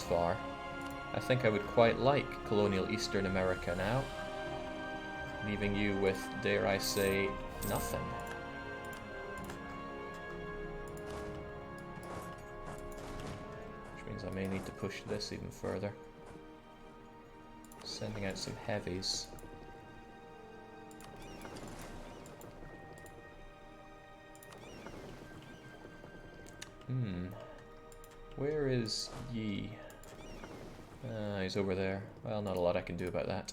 far. I think I would quite like colonial Eastern America now. Leaving you with, dare I say, nothing. Which means I may need to push this even further. Sending out some heavies. Where is Yi? He's over there. Well, not a lot I can do about that.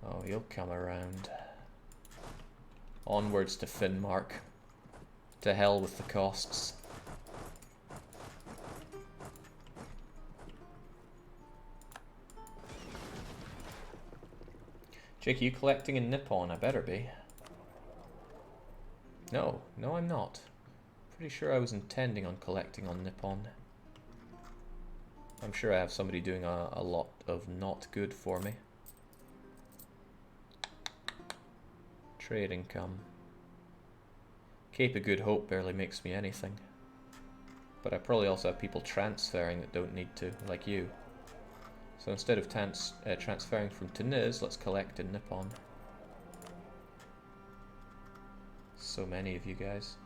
Oh, he'll come around. Onwards to Finnmark. To hell with the costs. Jake, are you collecting in Nippon? I better be. No, I'm not. Pretty sure I was intending on collecting on Nippon. I'm sure I have somebody doing a lot of not good for me. Trade income. Cape of Good Hope barely makes me anything. But I probably also have people transferring that don't need to, like you. So instead of transferring from Tunis, let's collect in Nippon. So many of you guys.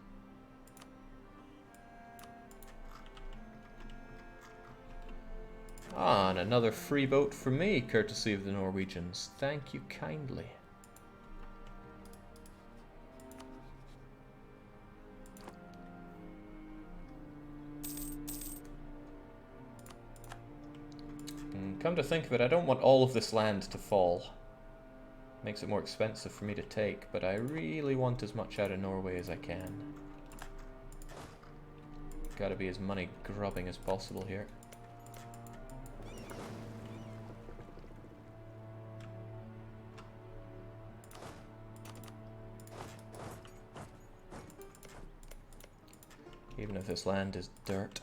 Ah, and another free boat for me, courtesy of the Norwegians. Thank you kindly. Come to think of it, I don't want all of this land to fall. Makes it more expensive for me to take, but I really want as much out of Norway as I can. Gotta be as money grubbing as possible here. Even if this land is dirt.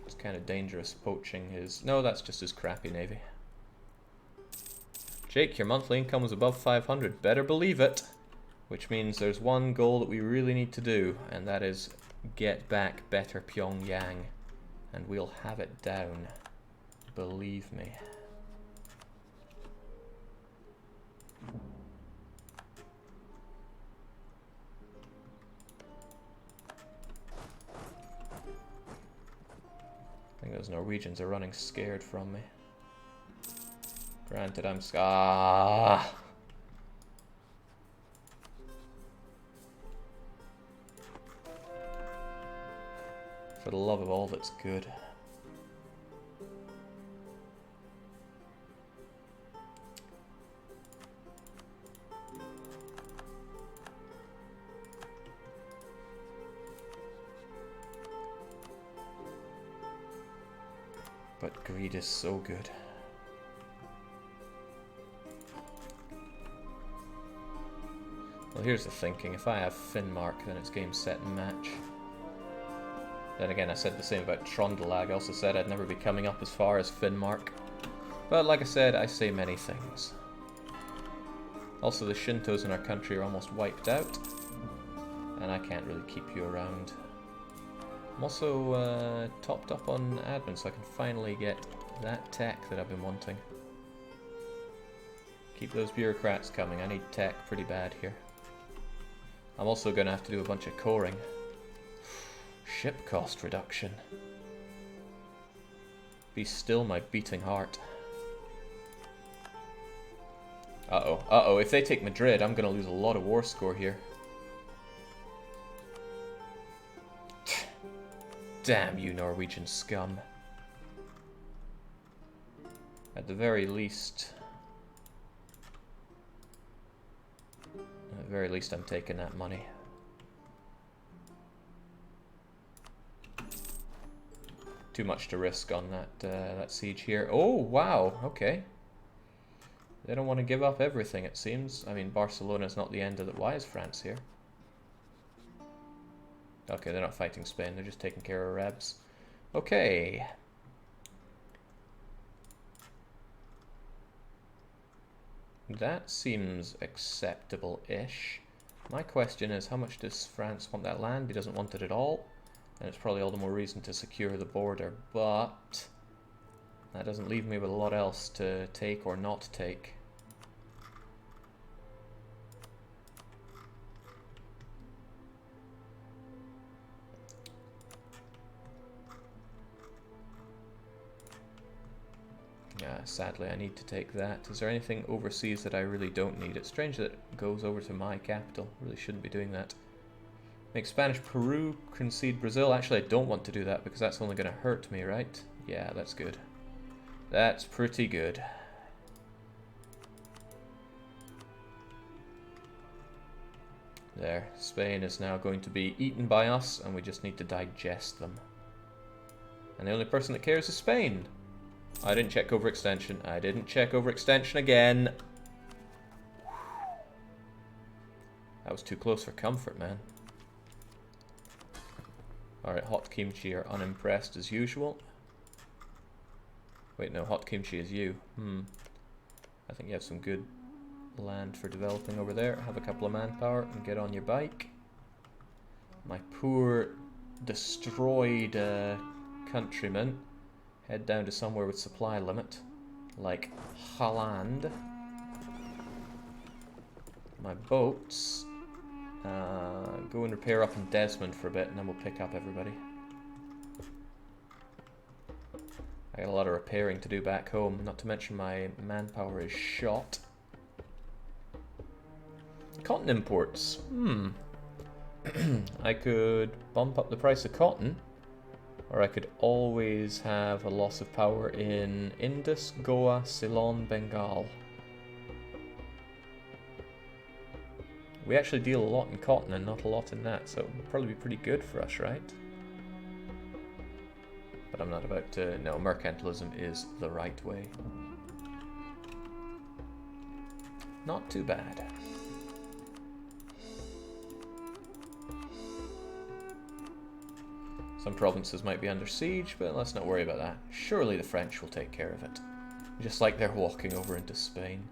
It's kind of dangerous poaching his... No, that's just his crappy navy. Jake, your monthly income was above 500. Better believe it. Which means there's one goal that we really need to do, and that is get back better Pyongyang. And we'll have it down. Believe me. I think those Norwegians are running scared from me. Granted, I'm for the love of all that's good. But greed is so good. Well, here's the thinking. If I have Finnmark, then it's game, set, and match. Then again, I said the same about Trondelag. I also said I'd never be coming up as far as Finnmark. But like I said, I say many things. Also, the Shintos in our country are almost wiped out. And I can't really keep you around. I'm also topped up on admin, so I can finally get that tech that I've been wanting. Keep those bureaucrats coming. I need tech pretty bad here. I'm also going to have to do a bunch of coring. Ship cost reduction. Be still my beating heart. Uh-oh. Uh-oh. If they take Madrid, I'm going to lose a lot of war score here. Damn you, Norwegian scum. At the very least... I'm taking that money. Too much to risk on that siege here. Oh, wow, okay. They don't want to give up everything, it seems. I mean, Barcelona's not the end of the... Why is France here? Okay, they're not fighting Spain, they're just taking care of Rebs. Okay. That seems acceptable-ish. My question is, how much does France want that land? He doesn't want it at all. And it's probably all the more reason to secure the border, but that doesn't leave me with a lot else to take or not take. Yeah, sadly I need to take that. Is there anything overseas that I really don't need? It's strange that it goes over to my capital. Really shouldn't be doing that. Make Spanish Peru concede Brazil. Actually, I don't want to do that because that's only going to hurt me, right? Yeah, that's good. That's pretty good. There, Spain is now going to be eaten by us, and we just need to digest them. And the only person that cares is Spain. I didn't check overextension. I didn't check overextension again. That was too close for comfort, man. Alright, Hot Kimchi are unimpressed as usual. Wait, no, Hot Kimchi is you. I think you have some good land for developing over there. Have a couple of manpower and get on your bike. My poor, destroyed countrymen head down to somewhere with supply limit, like Holland. My boats go and repair up in Desmond for a bit, and then we'll pick up everybody. I got a lot of repairing to do back home, not to mention my manpower is shot. Cotton imports. I could bump up the price of cotton, or I could always have a loss of power in Indus, Goa, Ceylon, Bengal. We actually deal a lot in cotton and not a lot in that, so it would probably be pretty good for us, right? But I'm not about to... No, mercantilism is the right way. Not too bad. Some provinces might be under siege, but let's not worry about that. Surely the French will take care of it. Just like they're walking over into Spain.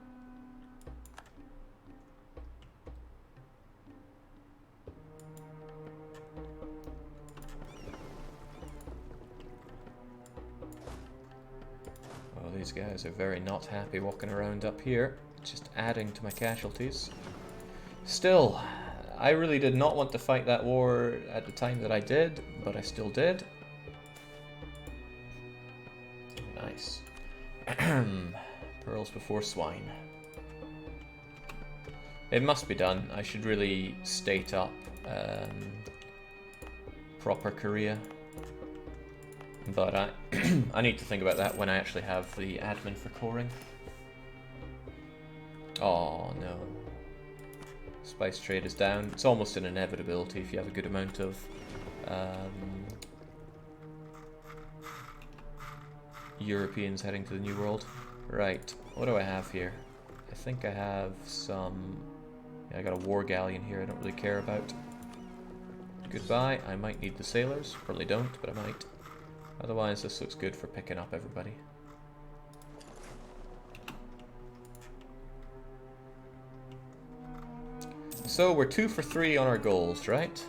Oh, these guys are very not happy walking around up here. Just adding to my casualties. Still, I really did not want to fight that war at the time that I did, but I still did. Nice. Pearls before swine. It must be done. I should really state up proper Korea. But I need to think about that when I actually have the admin for coring. Oh no. Spice trade is down. It's almost an inevitability if you have a good amount of Europeans heading to the New World. Right, what do I have here? I think I have some... Yeah, I got a war galleon here I don't really care about. Goodbye. I might need the sailors. Probably don't, but I might. Otherwise, this looks good for picking up everybody. So we're 2 for 3 on our goals, right?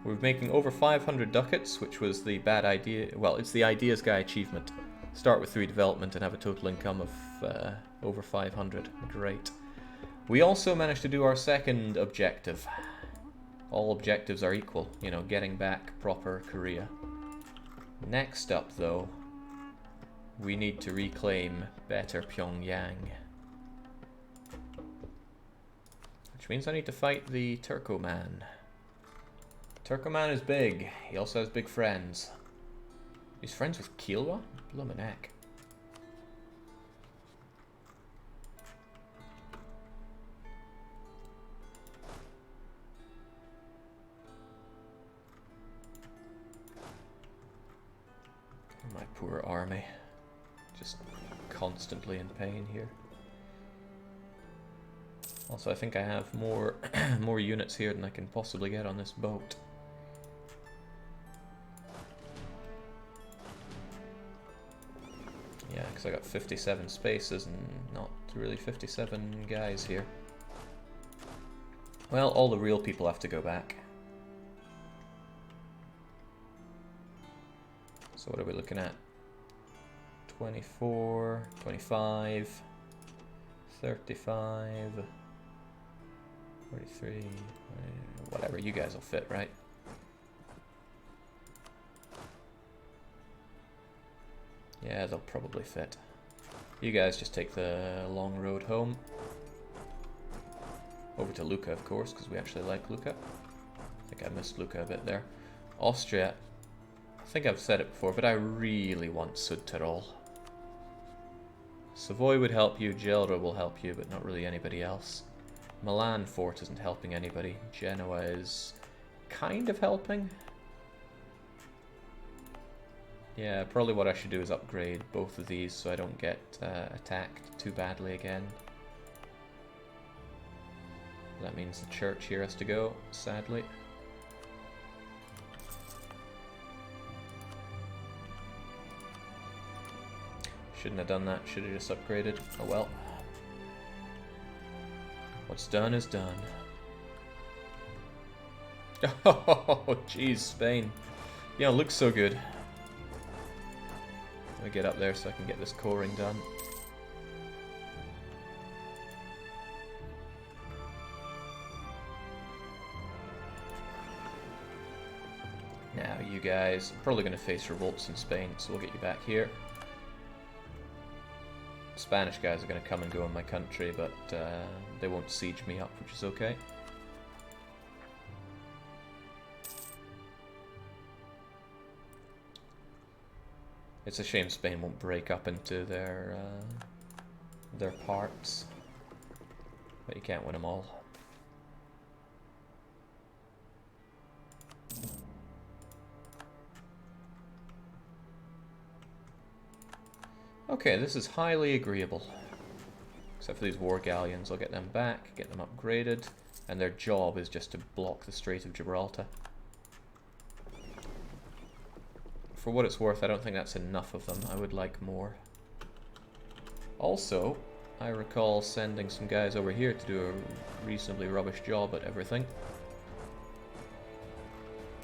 We're making over 500 ducats, which was the bad idea. Well, it's the ideas guy achievement. Start with 3 development and have a total income of over 500. Great. We also managed to do our second objective. All objectives are equal, you know, getting back proper Korea. Next up, though, we need to reclaim better Pyongyang. Which means I need to fight the Turkoman. Turkoman is big. He also has big friends. He's friends with Kilwa? Bloomin' heck. My poor army. Just constantly in pain here. Also, I think I have more more units here than I can possibly get on this boat. Yeah, because I got 57 spaces and not really 57 guys here. Well, all the real people have to go back. So what are we looking at? 24, 25, 35, 43, whatever, you guys will fit, right? Yeah, they'll probably fit. You guys just take the long road home. Over to Lucca, of course, because we actually like Lucca. I think I missed Lucca a bit there. Austria, I think I've said it before, but I really want Südtirol. Savoy would help you, Gelre will help you, but not really anybody else. Milan fort isn't helping anybody. Genoa is kind of helping. Yeah, probably what I should do is upgrade both of these so I don't get attacked too badly again. That means the church here has to go, sadly. Shouldn't have done that, should have just upgraded. Oh well. What's done is done. Oh, jeez, Spain. You know, looks so good. Let me get up there so I can get this coring done. Now, you guys are probably going to face revolts in Spain, so we'll get you back here. Spanish guys are going to come and go in my country, but they won't siege me up, which is okay. It's a shame Spain won't break up into their parts, but you can't win them all. Okay, this is highly agreeable. Except for these war galleons, I'll get them back, get them upgraded, and their job is just to block the Strait of Gibraltar. For what it's worth, I don't think that's enough of them. I would like more. Also, I recall sending some guys over here to do a reasonably rubbish job at everything.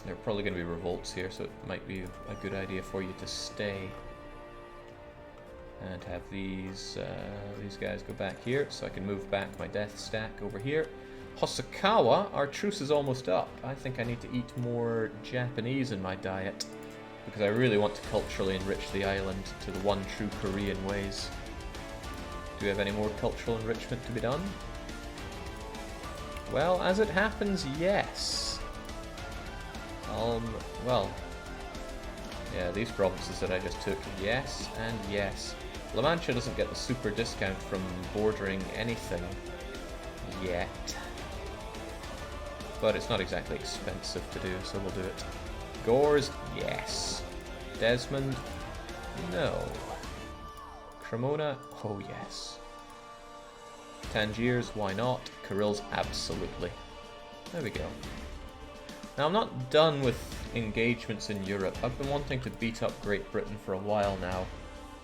There are probably going to be revolts here, so it might be a good idea for you to stay. And have these guys go back here, so I can move back my death stack over here. Hosokawa, our truce is almost up. I think I need to eat more Japanese in my diet, because I really want to culturally enrich the island to the one true Korean ways. Do we have any more cultural enrichment to be done? Well, as it happens, yes. Well, yeah, these provinces that I just took, yes and yes. La Mancha doesn't get the super discount from bordering anything yet. But it's not exactly expensive to do, so we'll do it. Gores, yes. Desmond, no. Cremona, oh yes. Tangiers, why not? Kurils, absolutely. There we go. Now I'm not done with engagements in Europe. I've been wanting to beat up Great Britain for a while now,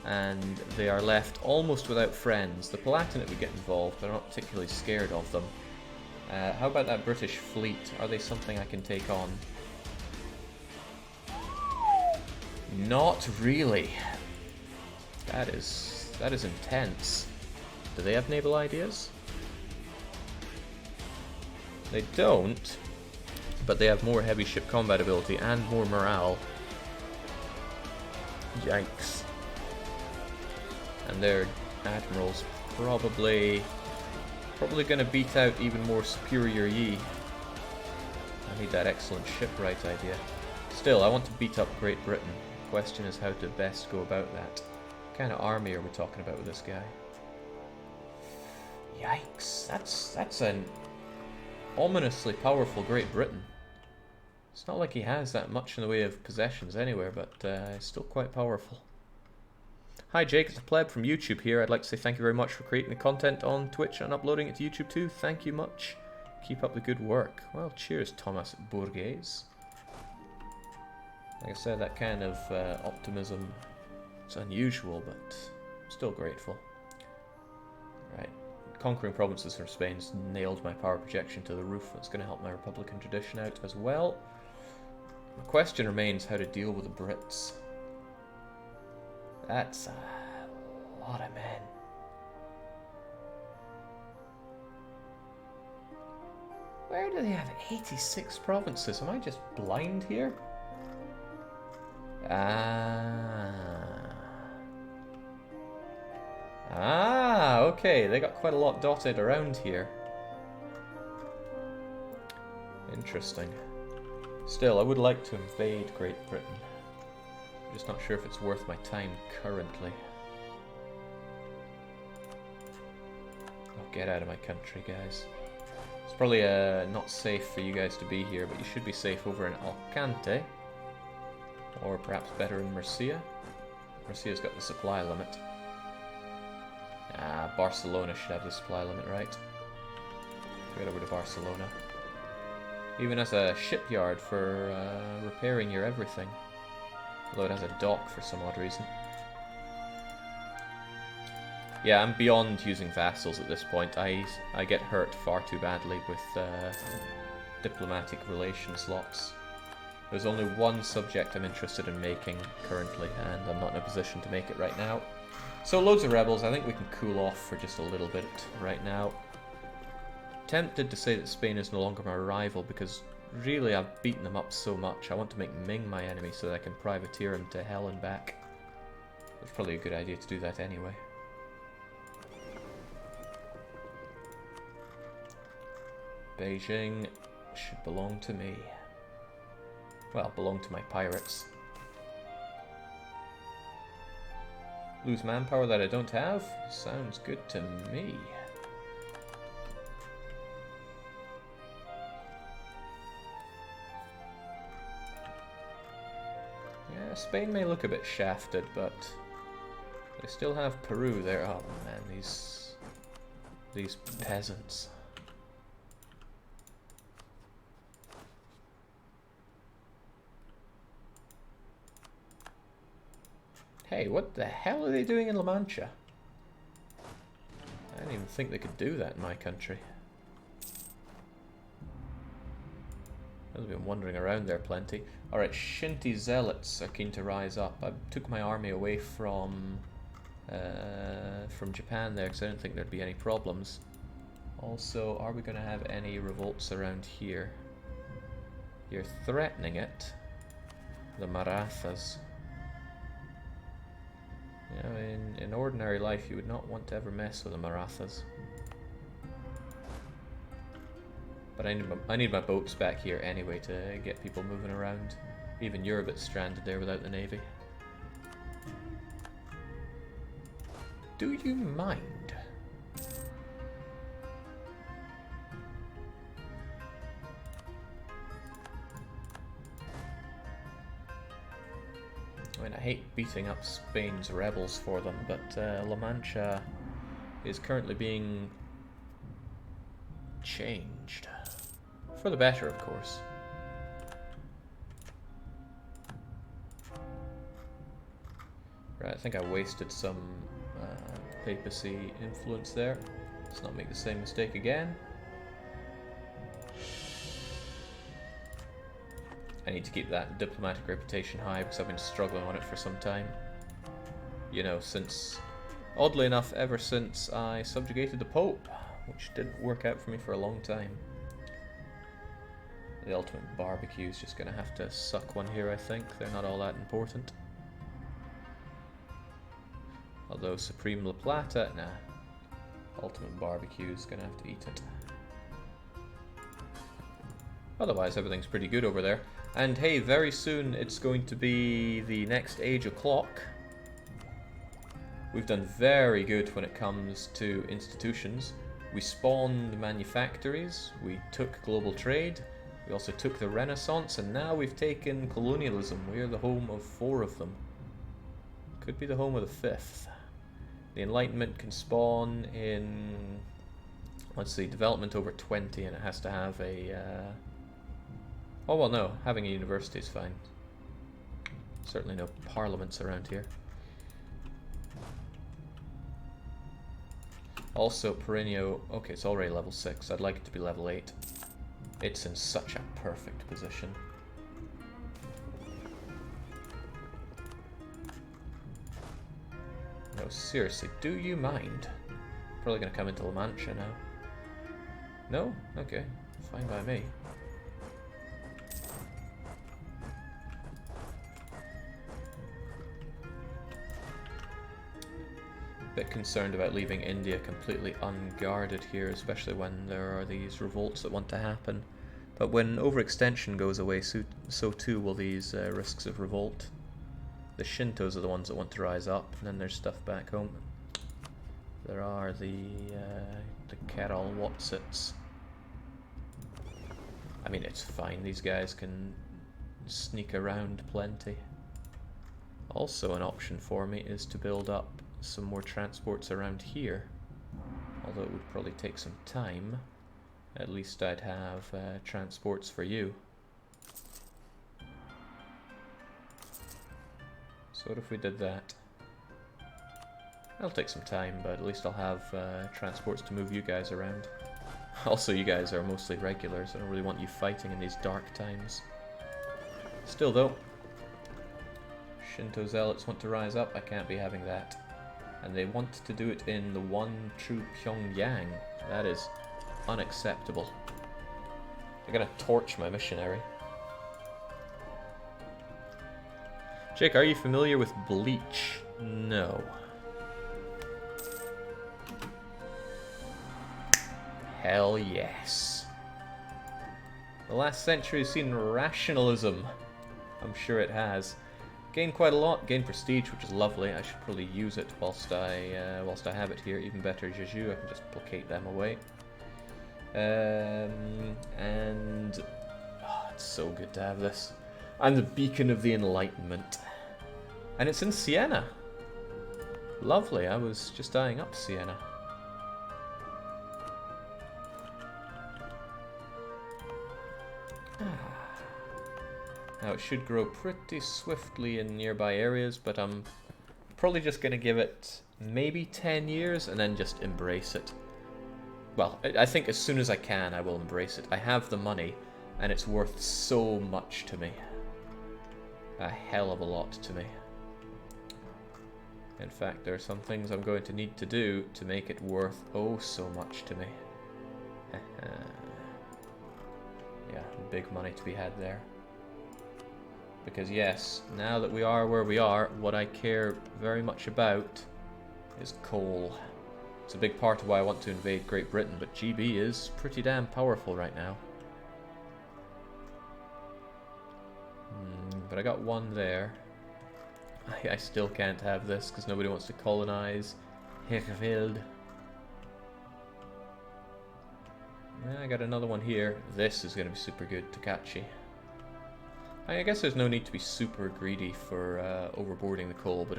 and they are left almost without friends. The Palatinate would get involved, but I'm not particularly scared of them. How about that British fleet? Are they something I can take on? Not really. That is intense. Do they have naval ideas? They don't, but they have more heavy ship combat ability and more morale. Yikes. And their admirals probably going to beat out even more superior Yi. I need that excellent shipwright idea. Still, I want to beat up Great Britain. The question is how to best go about that. What kind of army are we talking about with this guy? Yikes, that's an ominously powerful Great Britain. It's not like he has that much in the way of possessions anywhere, but it's still quite powerful. Hi Jake, it's a pleb from YouTube here. I'd like to say thank you very much for creating the content on Twitch and uploading it to YouTube too. Thank you much. Keep up the good work. Well, cheers, Thomas Bourges. Like I said, that kind of optimism, it's unusual, but I'm still grateful. Right, conquering provinces from Spain's nailed my power projection to the roof. That's going to help my Republican tradition out as well. The question remains how to deal with the Brits. That's a lot of men. Where do they have 86 provinces? Am I just blind here? Okay, they got quite a lot dotted around here. Interesting. Still, I would like to invade Great Britain. I'm just not sure if it's worth my time currently. Oh, get out of my country, guys. It's probably not safe for you guys to be here, but you should be safe over in Alicante. Or perhaps better in Murcia. Murcia's got the supply limit. Barcelona should have the supply limit, right? Get over to Barcelona. Even as a shipyard for repairing your everything. Although it has a dock for some odd reason. Yeah, I'm beyond using vassals at this point. I get hurt far too badly with diplomatic relation slots. There's only one subject I'm interested in making currently, and I'm not in a position to make it right now. So loads of rebels. I think we can cool off for just a little bit right now. Tempted to say that Spain is no longer my rival because really I've beaten them up so much. I want to make Ming my enemy so that I can privateer him to hell and back. It's probably a good idea to do that anyway. Beijing should belong to me. Well, belong to my pirates. Lose manpower that I don't have? Sounds good to me. Yeah, Spain may look a bit shafted, but they still have Peru there. Oh man, these peasants. Hey, what the hell are they doing in La Mancha? I didn't even think they could do that in my country. I've been wandering around there plenty. Alright, Shinti Zealots are keen to rise up. I took my army away from Japan there because I didn't think there'd be any problems. Also, are we going to have any revolts around here? You're threatening it. The Marathas. You know, in ordinary life, you would not want to ever mess with the Marathas. But I need my boats back here anyway to get people moving around. Even you're a bit stranded there without the navy. Do you mind? I mean, I hate beating up Spain's rebels for them, but La Mancha is currently being changed. For the better, of course. Right, I think I wasted some papacy influence there. Let's not make the same mistake again. I need to keep that diplomatic reputation high because I've been struggling on it for some time. You know, since, oddly enough, ever since I subjugated the Pope, which didn't work out for me for a long time. The ultimate barbecue is just going to have to suck one here, I think. They're not all that important. Although Supreme La Plata, nah. Ultimate barbecue is going to have to eat it. Otherwise, everything's pretty good over there. And hey, very soon it's going to be the next age of clock. We've done very good when it comes to institutions. We spawned manufactories, we took global trade, we also took the Renaissance, and now we've taken colonialism. We are the home of 4 of them. Could be the home of the 5th. The Enlightenment can spawn in, let's see, development over 20, and it has to have a... Oh, well, no. Having a university is fine. Certainly no parliaments around here. Also, Perenio... Okay, it's already level 6. I'd like it to be level 8. It's in such a perfect position. No, seriously, do you mind? Probably gonna come into La Mancha now. No? Okay. Fine by me. Bit concerned about leaving India completely unguarded here, especially when there are these revolts that want to happen. But when overextension goes away, so too will these risks of revolt. The Shintos are the ones that want to rise up, and then there's stuff back home. There are the Carol Watsits. I mean, it's fine. These guys can sneak around plenty. Also, an option for me is to build up some more transports around here. Although it would probably take some time. At least I'd have transports for you. So what if we did that? It'll take some time, but at least I'll have transports to move you guys around. Also, you guys are mostly regulars. I don't really want you fighting in these dark times. Still though, Shinto zealots want to rise up. I can't be having that. And they want to do it in the one true Pyongyang. That is unacceptable. They're gonna torch my missionary. Jake, are you familiar with bleach? No. Hell yes. The last century has seen rationalism. I'm sure it has. Gained quite a lot, gained prestige, which is lovely. I should probably use it whilst I have it here. Even better, Jeju, I can just placate them away. And oh, it's so good to have this. I'm the beacon of the Enlightenment. And it's in Siena. Lovely, I was just eyeing up Siena. Now it should grow pretty swiftly in nearby areas, but I'm probably just going to give it maybe 10 years and then just embrace it. Well, I think as soon as I can, I will embrace it. I have the money, and it's worth so much to me. A hell of a lot to me. In fact, there are some things I'm going to need to do to make it worth oh so much to me. Yeah, big money to be had there. Because yes, now that we are where we are, what I care very much about is coal. It's a big part of why I want to invade Great Britain, but GB is pretty damn powerful right now. But I got one there. I still can't have this because nobody wants to colonize Herveld. I got another one here. This is going to be super good, Takachi. I guess there's no need to be super greedy for overboarding the coal, but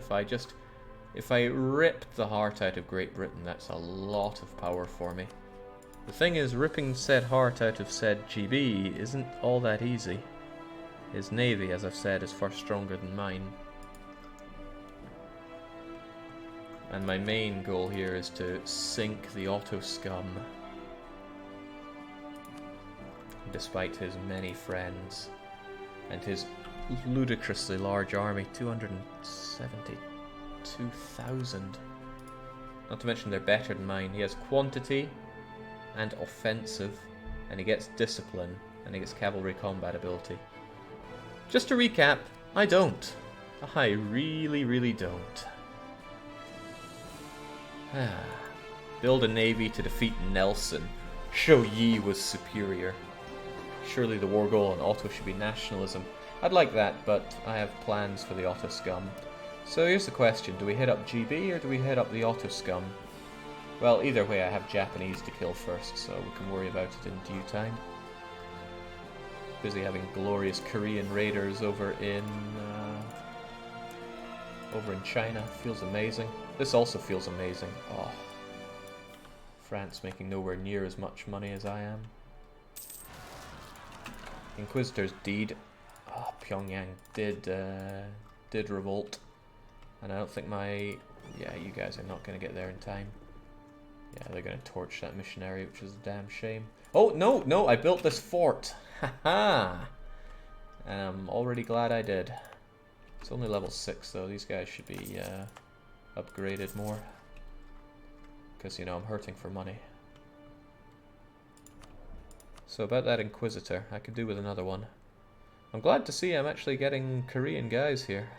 if I ripped the heart out of Great Britain, that's a lot of power for me. The thing is, ripping said heart out of said GB isn't all that easy. His navy, as I've said, is far stronger than mine. And my main goal here is to sink the Otto scum. Despite his many friends. And his ludicrously large army, 272,000. Not to mention they're better than mine. He has quantity and offensive, and he gets discipline, and he gets cavalry combat ability. Just to recap, I don't. I really, really don't. Build a navy to defeat Nelson. Show Yi was superior. Surely the war goal on Otto should be nationalism. I'd like that, but I have plans for the Otto scum. So here's the question, do we hit up GB or do we hit up the Otto scum? Well, either way I have Japanese to kill first, so we can worry about it in due time. Busy having glorious Korean raiders over in China. Feels amazing. This also feels amazing. Oh, France making nowhere near as much money as I am. Inquisitor's deed. Oh, Pyongyang did revolt, and I don't think my... Yeah, you guys are not going to get there in time. Yeah, they're going to torch that missionary, which is a damn shame. Oh, no, no, I built this fort. Haha. And I'm already glad I did. It's only level 6, though. These guys should be upgraded more. Because, you know, I'm hurting for money. So about that Inquisitor, I could do with another one. I'm glad to see I'm actually getting Korean guys here.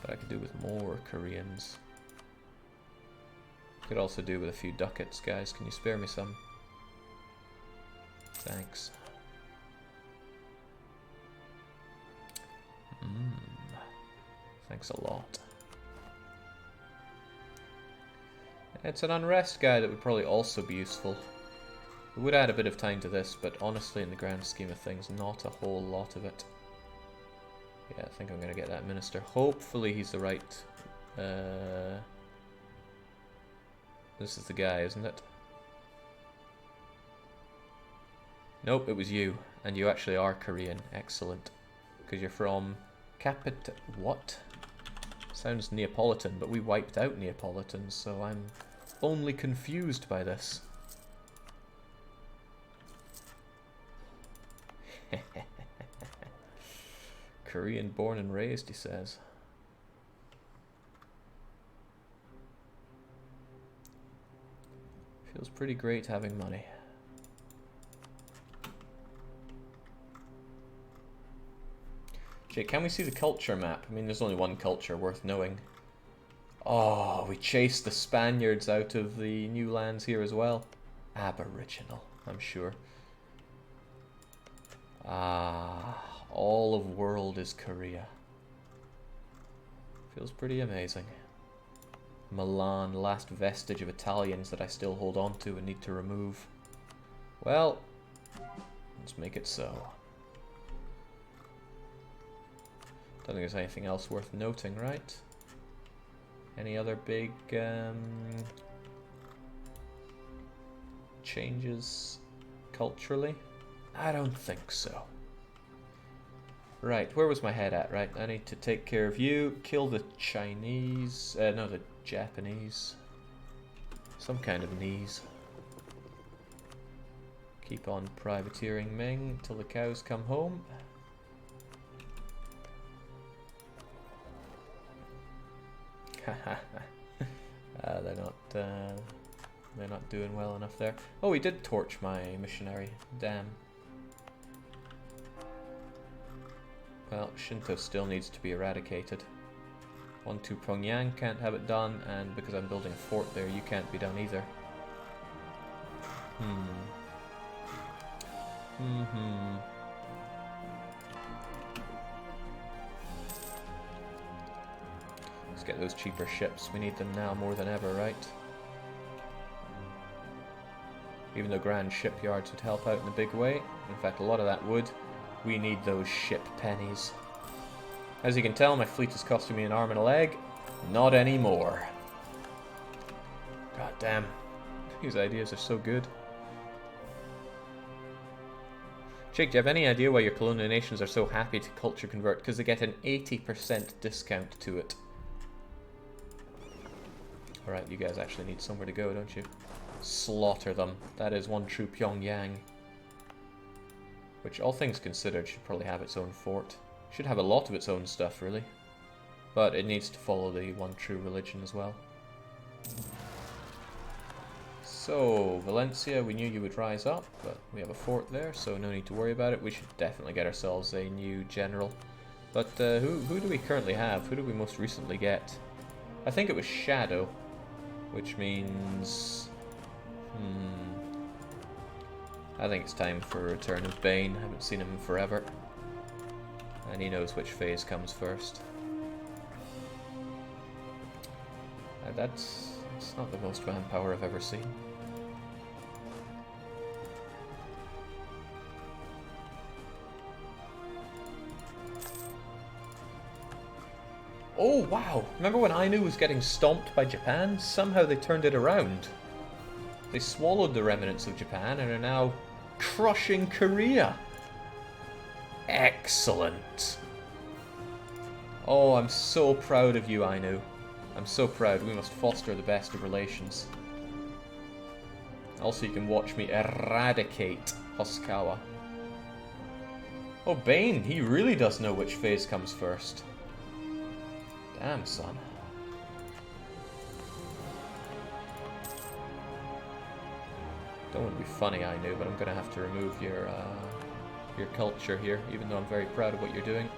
But I could do with more Koreans. Could also do with a few ducats, guys. Can you spare me some? Thanks. Thanks a lot. It's an unrest guy that would probably also be useful. It would add a bit of time to this, but honestly, in the grand scheme of things, not a whole lot of it. Yeah, I think I'm going to get that minister. Hopefully he's the right... This is the guy, isn't it? Nope, it was you. And you actually are Korean. Excellent. Because you're from... What? Sounds Neapolitan, but we wiped out Neapolitans, so I'm only confused by this. Korean born and raised, he says. Feels pretty great having money. Jake, can we see the culture map? I mean, there's only one culture worth knowing. Oh, we chased the Spaniards out of the new lands here as well. Aboriginal, I'm sure. Ah, all of world is Korea. Feels pretty amazing. Milan, last vestige of Italians that I still hold on to and need to remove. Well, let's make it so. Don't think there's anything else worth noting, right? Any other big changes culturally? I don't think so. Right, where was my head at, right? I need to take care of you, kill the Chinese, no, the Japanese. Some kind of knees. Keep on privateering Ming till the cows come home. They're not doing well enough there. Oh, he did torch my missionary. Damn. Well, Shinto still needs to be eradicated. 1-2 Pyongyang can't have it done, and because I'm building a fort there, you can't be done either. Let's get those cheaper ships. We need them now more than ever, right? Even though grand shipyards would help out in a big way. In fact, a lot of that would. We need those ship pennies. As you can tell, my fleet is costing me an arm and a leg. Not anymore. God damn. These ideas are so good. Jake, do you have any idea why your colonial nations are so happy to culture convert? Because they get an 80% discount to it. Alright, you guys actually need somewhere to go, don't you? Slaughter them. That is one true Pyongyang. Which, all things considered, should probably have its own fort. Should have a lot of its own stuff, really. But it needs to follow the one true religion as well. So, Valencia, we knew you would rise up, but we have a fort there, so no need to worry about it. We should definitely get ourselves a new general. But who do we currently have? Who did we most recently get? I think it was Shadow, which means... I think it's time for a return of Bane. I haven't seen him in forever. And he knows which phase comes first. That's not the most manpower I've ever seen. Oh wow! Remember when Ainu was getting stomped by Japan? Somehow they turned it around. They swallowed the remnants of Japan and are now crushing Korea. Excellent. Oh, I'm so proud of you, Ainu. I'm so proud. We must foster the best of relations. Also, you can watch me eradicate Hoskawa. Oh, Bane! He really does know which phase comes first. Damn, son. Don't want to be funny, I knew, but I'm gonna have to remove your culture here, even though I'm very proud of what you're doing.